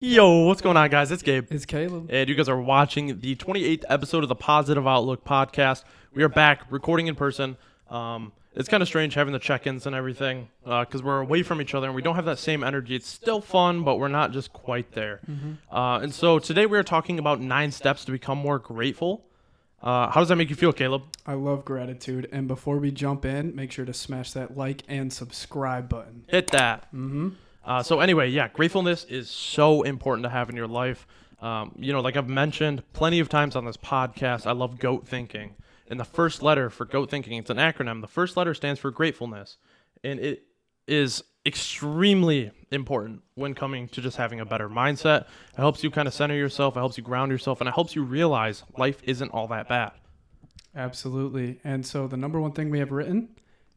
Yo, what's going on, guys? It's Gabe. It's Caleb. And you guys are watching the 28th episode of the Positive Outlook podcast. We are back recording in person. It's kind of strange having the check-ins and everything because we're away from each other and we don't have that same energy. It's still fun, but we're not just quite there. And so today we are talking about 9 steps to become more grateful. How does that make you feel, Caleb? I love gratitude. And before we jump in, make sure to smash that like and subscribe button. Hit that. So anyway, yeah, gratefulness is so important to have in your life. Like I've mentioned plenty of times on this podcast, I love GOAT thinking. And the first letter for GOAT thinking, it's an acronym. The first letter stands for gratefulness. And it is extremely important when coming to just having a better mindset. It helps you kind of center yourself. It helps you ground yourself. And it helps you realize life isn't all that bad. Absolutely. And so the number one thing we have written,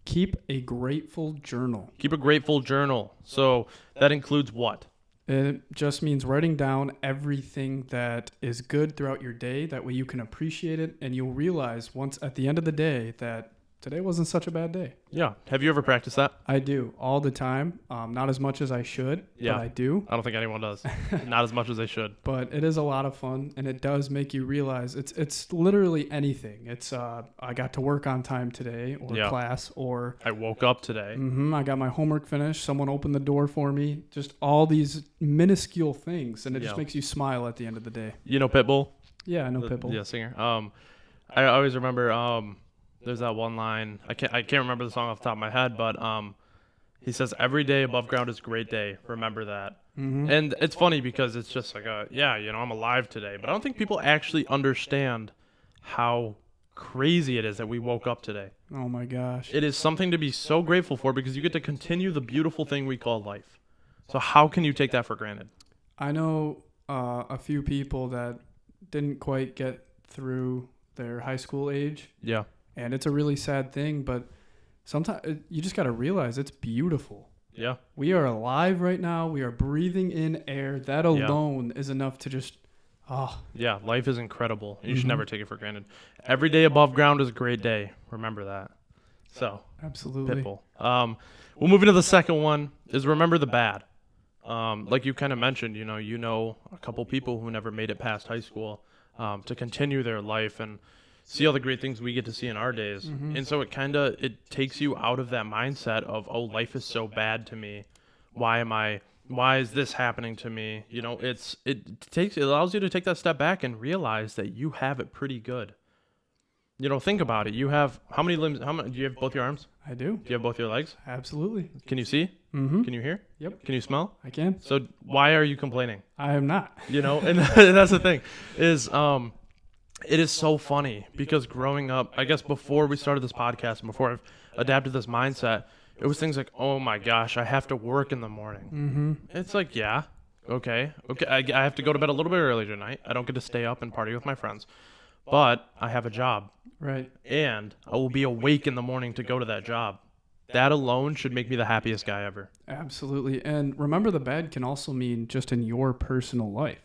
keep a grateful journal. Keep a grateful journal. So that includes what? It just means writing down everything that is good throughout your day. That way you can appreciate it and you'll realize once at the end of the day that today wasn't such a bad day. Yeah. Have you ever practiced that? I do all the time. Not as much as I should, Yeah. but I do. I don't think anyone does. Not as much as they should. But it is a lot of fun, and it does make you realize it's literally anything. It's I got to work on time today, or Yeah. class, or I woke up today. I got my homework finished. Someone opened the door for me. Just all these minuscule things, and it just Yeah. makes you smile at the end of the day. You know Pitbull? Yeah, I know Pitbull. Yeah, singer. I always remember there's that one line. I can't remember the song off the top of my head, but he says every day above ground is a great day. Remember that. And it's funny because it's just like I'm alive today, but I don't think people actually understand how crazy it is that we woke up today. Oh my gosh. It is something to be so grateful for because you get to continue the beautiful thing we call life. So how can you take that for granted? I know a few people that didn't quite get through their high school age. Yeah. And it's a really sad thing, but sometimes you just got to realize it's beautiful. Yeah. We are alive right now. We are breathing in air. That alone is enough to just, Yeah, life is incredible. You should never take it for granted. Every day above ground is a great day. Remember that. So, absolutely. Pitbull. We'll move into the second one is remember the bad. Like you kind of mentioned, you know a couple people who never made it past high school to continue their life and see all the great things we get to see in our days. And so it takes you out of that mindset of, oh, life is so bad to me. Why is this happening to me? It allows you to take that step back and realize that you have it pretty good. Think about it. You have how many limbs? Do you have both your arms? I do. Do you have both your legs? Absolutely. Can you see? Can you hear? Yep. Can you smell? I can. So why are you complaining? I am not. And that's the thing is, it is so funny because growing up, I guess before we started this podcast and before I've adapted this mindset, it was things like, oh my gosh, I have to work in the morning. It's like, yeah, okay. I have to go to bed a little bit early tonight. I don't get to stay up and party with my friends, but I have a job. Right. And I will be awake in the morning to go to that job. That alone should make me the happiest guy ever. Absolutely. And remember, the bad can also mean just in your personal life.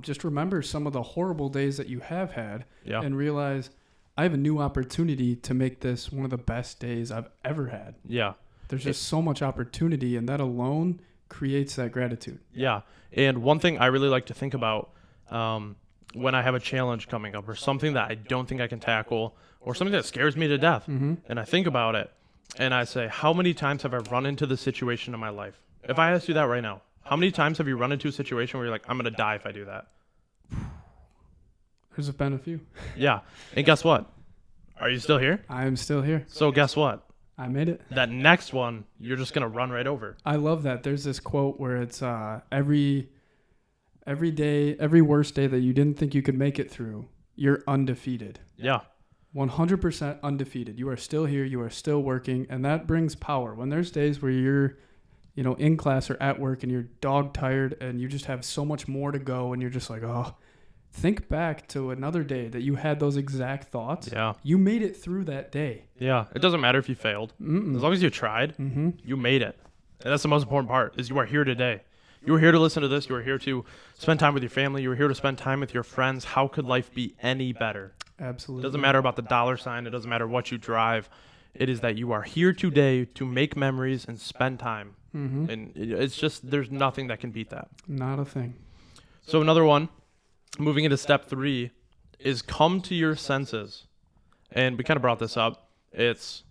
Just remember some of the horrible days that you have had and realize I have a new opportunity to make this one of the best days I've ever had. Yeah. There's just so much opportunity, and that alone creates that gratitude. Yeah. And one thing I really like to think about when I have a challenge coming up or something that I don't think I can tackle or something that scares me to death, and I think about it, and I say, how many times have I run into this situation in my life? If I ask you that right now, how many times have you run into a situation where you're like, I'm going to die if I do that? There's been a few. Yeah. And guess what? Are you still here? I am still here. So guess what? I made it. That next one, you're just going to run right over. I love that. There's this quote where it's every day, every worst day that you didn't think you could make it through, you're undefeated. Yeah. 100% undefeated. You are still here. You are still working. And that brings power. When there's days where you're, in class or at work and you're dog tired and you just have so much more to go and you're just like, oh, think back to another day that you had those exact thoughts. Yeah. You made it through that day. Yeah. It doesn't matter if you failed. As long as you tried, you made it. And that's the most important part is you are here today. You are here to listen to this. You are here to spend time with your family. You are here to spend time with your friends. How could life be any better? Absolutely. It doesn't matter about the dollar sign. It doesn't matter what you drive. It is that you are here today to make memories and spend time. Mm-hmm. And it's just, there's nothing that can beat that. Not a thing. So another one, moving into step 3, is come to your senses. And we kind of brought this up. It's,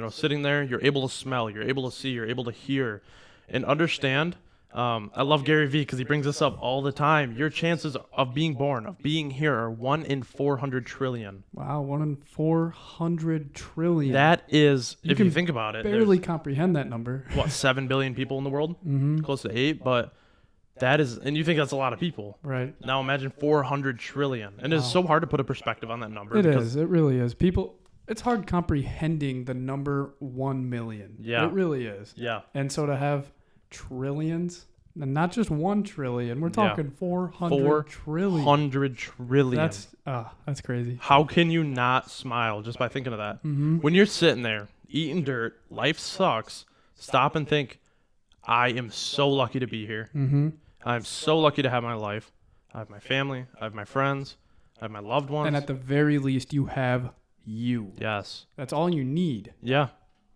sitting there, you're able to smell, you're able to see, you're able to hear, and understand. I love Gary Vee because he brings this up all the time. Your chances of being born, of being here, are 1 in 400 trillion. Wow, 1 in 400 trillion. That is, if you can think about it, barely comprehend that number. there's, 7 billion people in the world? Mm-hmm. Close to 8, but that is, and you think that's a lot of people. Right. Now imagine 400 trillion. And it's so hard to put a perspective on that number. It is. It really is. It's hard comprehending the number 1 million. Yeah. It really is. Yeah. And so to have trillions, and not just 1 trillion, we're talking 400 trillion. 400 trillion. That's crazy. How can you not smile just by thinking of that? Mm-hmm. When you're sitting there eating dirt, life sucks, stop and think, I am so lucky to be here. Mm-hmm. I'm so lucky to have my life. I have my family. I have my friends. I have my loved ones. And at the very least, you have you. Yes. That's all you need. Yeah.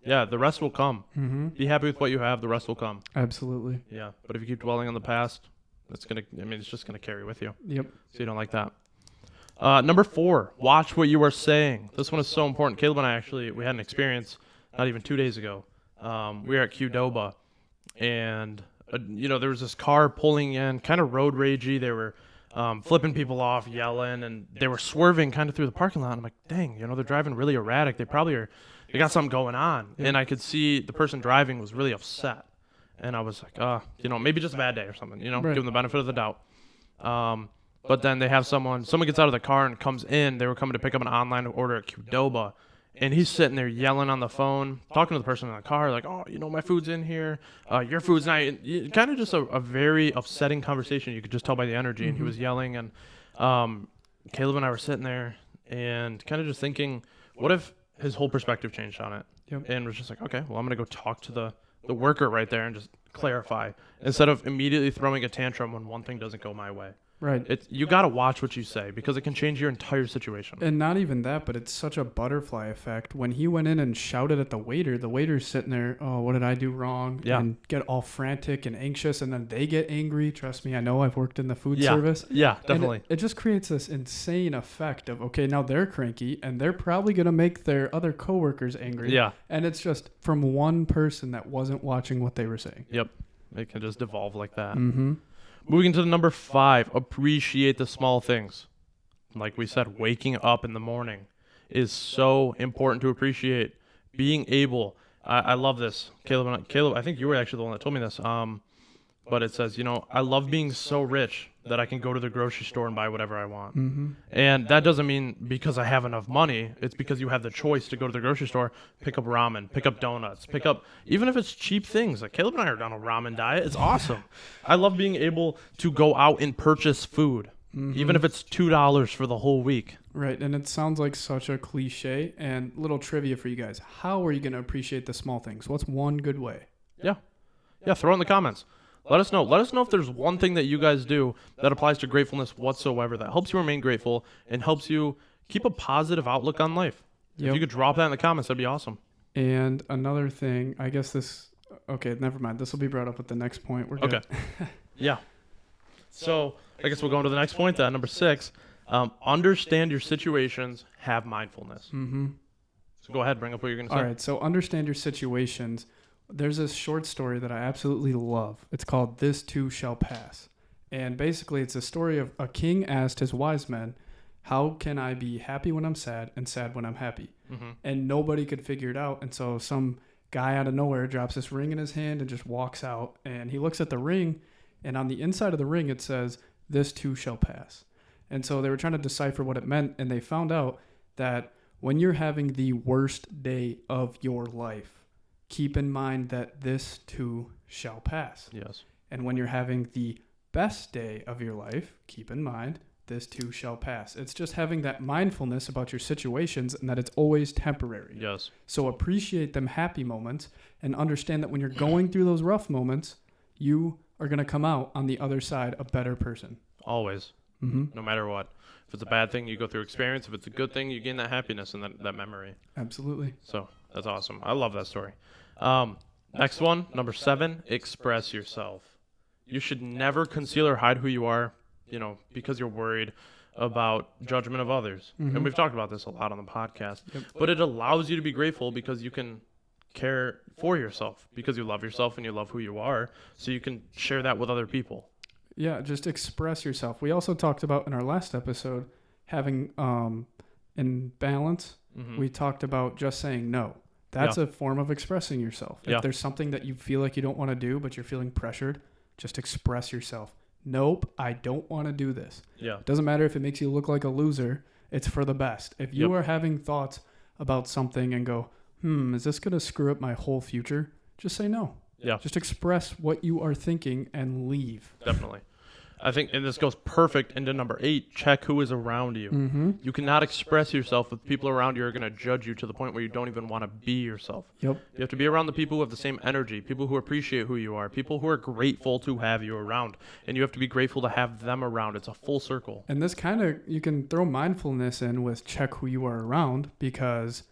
Yeah, the rest will come. Mm-hmm. Be happy with what you have. The rest will come. Absolutely. Yeah. But if you keep dwelling on the past, it's just going to carry with you. Yep. So you don't like that. Number 4, watch what you are saying. This one is so important. Caleb and I we had an experience not even 2 days ago. We were at Qdoba, and there was this car pulling in, kind of road ragey. They were flipping people off, yelling, and they were swerving kind of through the parking lot. I'm like, dang, they're driving really erratic. They got something going on. Yeah. And I could see the person driving was really upset. And I was like, maybe just a bad day or something, Right. give them the benefit of the doubt. But then they have someone gets out of the car and comes in. They were coming to pick up an online order at Qdoba. And he's sitting there yelling on the phone, talking to the person in the car, like, oh, my food's in here. Your food's not. Kind of just a very upsetting conversation. You could just tell by the energy. And he was yelling. And Caleb and I were sitting there and kind of just thinking, what if his whole perspective changed on it? Yep. And was just like, okay, well, I'm going to go talk to the worker right there and just clarify instead of immediately throwing a tantrum when one thing doesn't go my way. Right. You got to watch what you say because it can change your entire situation. And not even that, but it's such a butterfly effect. When he went in and shouted at the waiter's sitting there, oh, what did I do wrong? Yeah. And get all frantic and anxious, and then they get angry. Trust me, I know, I've worked in the food Yeah. service. Yeah, And definitely. it just creates this insane effect of, okay, now they're cranky, and they're probably going to make their other coworkers angry. Yeah. And it's just from one person that wasn't watching what they were saying. Yep. It can just devolve like that. Mm-hmm. Moving to the number 5, appreciate the small things. Like we said, waking up in the morning is so important to appreciate. Being able, I love this. Caleb, I think you were actually the one that told me this. But it says, I love being so rich that I can go to the grocery store and buy whatever I want. Mm-hmm. And that doesn't mean because I have enough money. It's because you have the choice to go to the grocery store, pick up ramen, pick up donuts, pick up, even if it's cheap things. Like Caleb and I are on a ramen diet. It's awesome. I love being able to go out and purchase food, even if it's $2 for the whole week. Right, and it sounds like such a cliche. And little trivia for you guys. How are you going to appreciate the small things? What's one good way? Yeah. Yeah, throw it in the comments. Let us know. Let us know if there's one thing that you guys do that applies to gratefulness whatsoever that helps you remain grateful and helps you keep a positive outlook on life. Yep. If you could drop that in the comments, that'd be awesome. And another thing, I guess okay, never mind. This will be brought up with the next point. We're good. Okay. Yeah. So I guess we'll go on to the next point then. Number 6, understand your situations, have mindfulness. Mm-hmm. So go ahead, bring up what you're going to say. All right, so understand your situations. There's this short story that I absolutely love. It's called This Too Shall Pass. And basically, it's a story of a king asked his wise men, how can I be happy when I'm sad and sad when I'm happy? Mm-hmm. And nobody could figure it out. And so some guy out of nowhere drops this ring in his hand and just walks out. And he looks at the ring, and on the inside of the ring, it says, this too shall pass. And so they were trying to decipher what it meant, and they found out that when you're having the worst day of your life, keep in mind that this too shall pass. Yes. And when you're having the best day of your life, keep in mind this too shall pass. It's just having that mindfulness about your situations and that it's always temporary. Yes. So appreciate them happy moments and understand that when you're going through those rough moments, you are going to come out on the other side a better person. Always. Mm-hmm. No matter what. If it's a bad thing, you go through experience. If it's a good thing, you gain that happiness and that memory. Absolutely. So That's awesome. I love that story. Next one, number 7, express yourself. You should never conceal or hide who you are, because you're worried about judgment of others. Mhm. And we've talked about this a lot on the podcast. Yep. But it allows you to be grateful because you can care for yourself, because you love yourself and you love who you are, so you can share that with other people. Yeah, just express yourself. We also talked about in our last episode having in balance. Mhm. We talked about just saying no. That's a form of expressing yourself. Yeah. If there's something that you feel like you don't want to do, but you're feeling pressured, just express yourself. Nope, I don't want to do this. Yeah. It doesn't matter if it makes you look like a loser. It's for the best. If you Yep. are having thoughts about something and go, is this going to screw up my whole future? Just say no. Yeah. Just express what you are thinking and leave. Definitely. I think, and this goes perfect into number 8, check who is around you. Mm-hmm. You cannot express yourself if people around you are going to judge you to the point where you don't even want to be yourself. Yep. You have to be around the people who have the same energy, people who appreciate who you are, people who are grateful to have you around. And you have to be grateful to have them around. It's a full circle. And this kind of, you can throw mindfulness in with check who you are around, because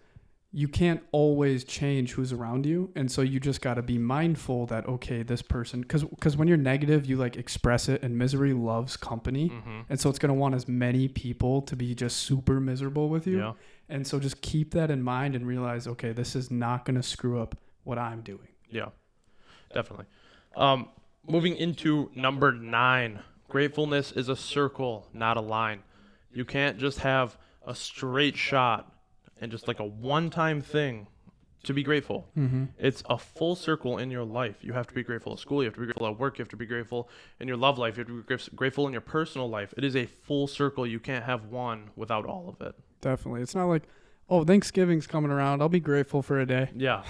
you can't always change who's around you. And so you just got to be mindful that, okay, this person, because when you're negative, you like express it, and misery loves company. Mm-hmm. And so it's going to want as many people to be just super miserable with you. Yeah. And so just keep that in mind and realize, okay, this is not going to screw up what I'm doing. Yeah, definitely. Moving into number 9, gratefulness is a circle, not a line. You can't just have a straight shot and just like a one-time thing to be grateful. Mm-hmm. It's a full circle in your life. You have to be grateful at school. You have to be grateful at work. You have to be grateful in your love life. You have to be grateful in your personal life. It is a full circle. You can't have one without all of it. Definitely. It's not like, oh, Thanksgiving's coming around, I'll be grateful for a day. Yeah.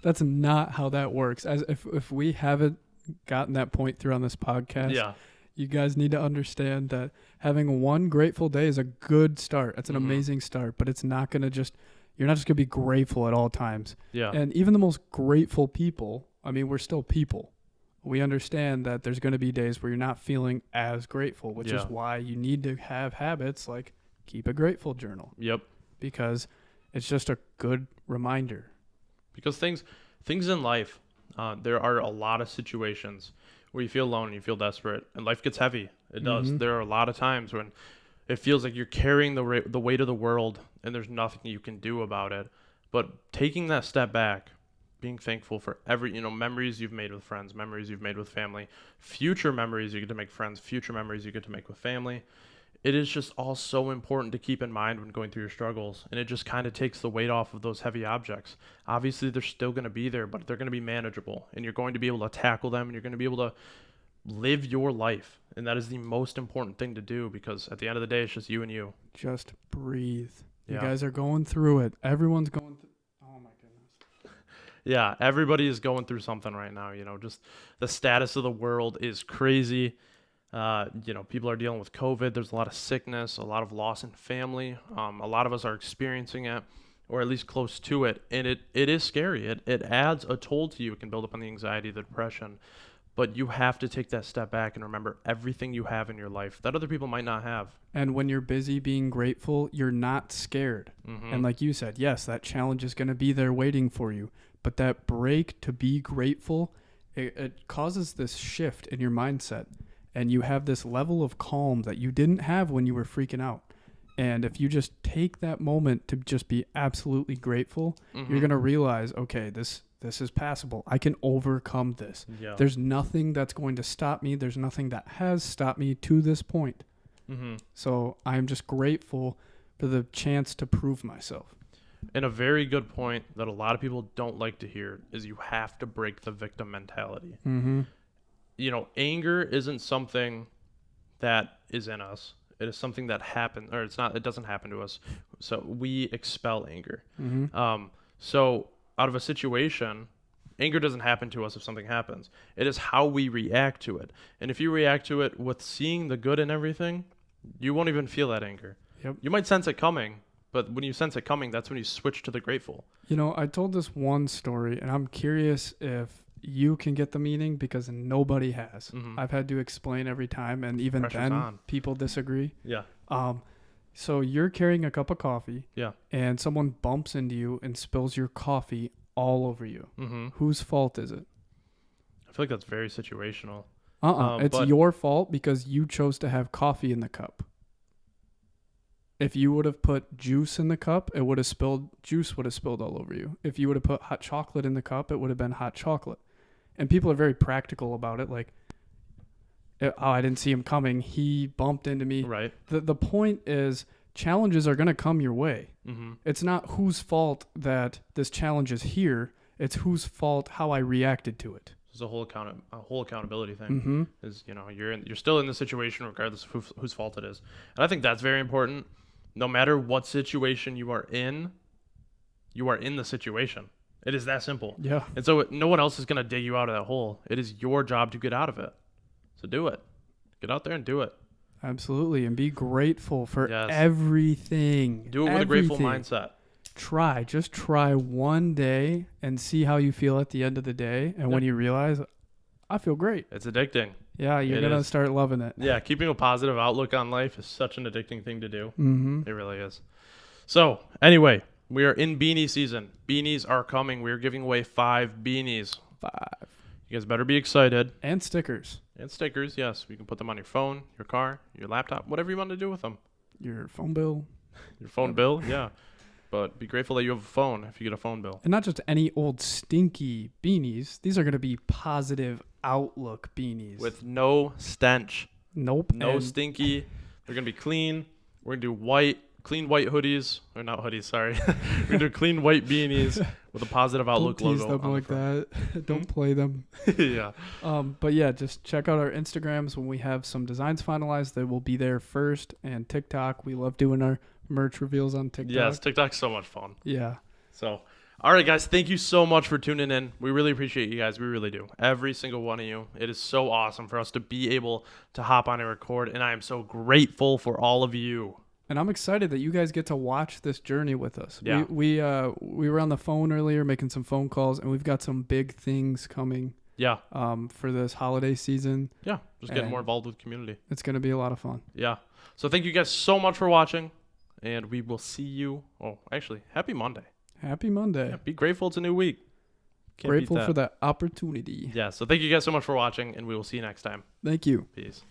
That's not how that works. As if we haven't gotten that point through on this podcast, Yeah. you guys need to understand that having one grateful day is a good start. It's an Mhm. amazing start, but it's not going to just, you're not just going to be grateful at all times. Yeah. And even the most grateful people, I mean, we're still people. We understand that there's going to be days where you're not feeling as grateful, which is Yeah. why you need to have habits like keep a grateful journal, Yep. because it's just a good reminder. Because things in life, there are a lot of situations where you feel alone and you feel desperate, and life gets heavy. It does. Mhm. There are a lot of times when it feels like you're carrying the weight of the world, and there's nothing you can do about it. But taking that step back, being thankful for every memories you've made with friends, memories you've made with family, future memories you get to make friends, future memories you get to make with family. It is just all so important to keep in mind when going through your struggles, and it just kind of takes the weight off of those heavy objects. Obviously, they're still going to be there, but they're going to be manageable, and you're going to be able to tackle them, and you're going to be able to live your life, and that is the most important thing to do, because at the end of the day, it's just you and you. Just breathe. You Yeah. guys are going through it. Everyone's going through. Oh my goodness. Yeah, everybody is going through something right now. Just the status of the world is crazy. People are dealing with COVID. There's a lot of sickness, a lot of loss in family. A lot of us are experiencing it, or at least close to it. And it is scary. It adds a toll to you. It can build up on the anxiety, the depression. But you have to take that step back and remember everything you have in your life that other people might not have. And when you're busy being grateful, you're not scared. Mm-hmm. And like you said, yes, that challenge is going to be there waiting for you. But that break to be grateful, it causes this shift in your mindset. And you have this level of calm that you didn't have when you were freaking out. And if you just take that moment to just be absolutely grateful, Mm-hmm. you're going to realize, okay, this is passable. I can overcome this. Yeah. There's nothing that's going to stop me. There's nothing that has stopped me to this point. Mm-hmm. So I'm just grateful for the chance to prove myself. And a very good point that a lot of people don't like to hear is you have to break the victim mentality. Mm-hmm. Anger isn't something that is in us. It is something that happens, or it doesn't happen to us. So we expel anger. Mm-hmm. So out of a situation, anger doesn't happen to us if something happens. It is how we react to it. And if you react to it with seeing the good in everything, you won't even feel that anger. Yep. You might sense it coming, but when you sense it coming, that's when you switch to the grateful. I told this one story, and I'm curious if you can get the meaning, because nobody has. Mhm. I've had to explain every time, and even Pressure's then, on. people disagree. Yeah. So you're carrying a cup of coffee. Yeah. And someone bumps into you and spills your coffee all over you. Mm-hmm. Whose fault is it? I feel like that's very situational. It's but- your fault because you chose to have coffee in the cup. If you would have put juice in the cup, juice would have spilled all over you. If you would have put hot chocolate in the cup, it would have been hot chocolate. And people are very practical about it. Like, oh, I didn't see him coming. He bumped into me. Right. The point is challenges are going to come your way. Mm-hmm. It's not whose fault that this challenge is here. It's whose fault how I reacted to it. It's a whole accountability thing. Mm-hmm. Is, you know, you're still in the situation regardless of whose fault it is. And I think that's very important. No matter what situation you are in the situation. It is that simple. Yeah. And so no one else is going to dig you out of that hole. It is your job to get out of it. So do it. Get out there and do it. Absolutely. And be grateful for Yes. everything. Do it with a grateful Everything. mindset. Just try one day and see how you feel at the end of the day. And when you realize, I feel great. It's addicting. Yeah, you're It going to is. start loving it. Yeah, keeping a positive outlook on life is such an addicting thing to do. Mm-hmm. It really is. So, anyway, we are in beanie season. Beanies are coming. We are giving away 5 beanies. 5. You guys better be excited. And stickers. And stickers, yes. You can put them on your phone, your car, your laptop, whatever you want to do with them. Your phone bill. Your phone bill, yeah. But be grateful that you have a phone if you get a phone bill. And not just any old stinky beanies. These are going to be positive outlook beanies. With no stench, nope. no and stinky. They're going to be clean. We're going to do clean white hoodies. Or not hoodies, sorry. We're going to do clean white beanies with a positive outlook don't tease logo. them on like the that. Don't play them. front. Yeah. But yeah, just check out our Instagrams when we have some designs finalized. They will be there first. And TikTok. We love doing our merch reveals on TikTok. Yes, TikTok's so much fun. Yeah. So, all right, guys, thank you so much for tuning in. We really appreciate you guys. We really do. Every single one of you. It is so awesome for us to be able to hop on and record, and I am so grateful for all of you. And I'm excited that you guys get to watch this journey with us. Yeah. We were on the phone earlier making some phone calls, and we've got some big things coming Yeah, for this holiday season. yeah, just getting And- more involved with the community. It's going to be a lot of fun. Yeah. So thank you guys so much for watching, and we will see you. Oh, actually, happy Monday. Happy Monday. Yeah, be grateful it's a new week. Can't beat Grateful that. for that opportunity. Yeah, so thank you guys so much for watching, and we will see you next time. Thank you. Peace.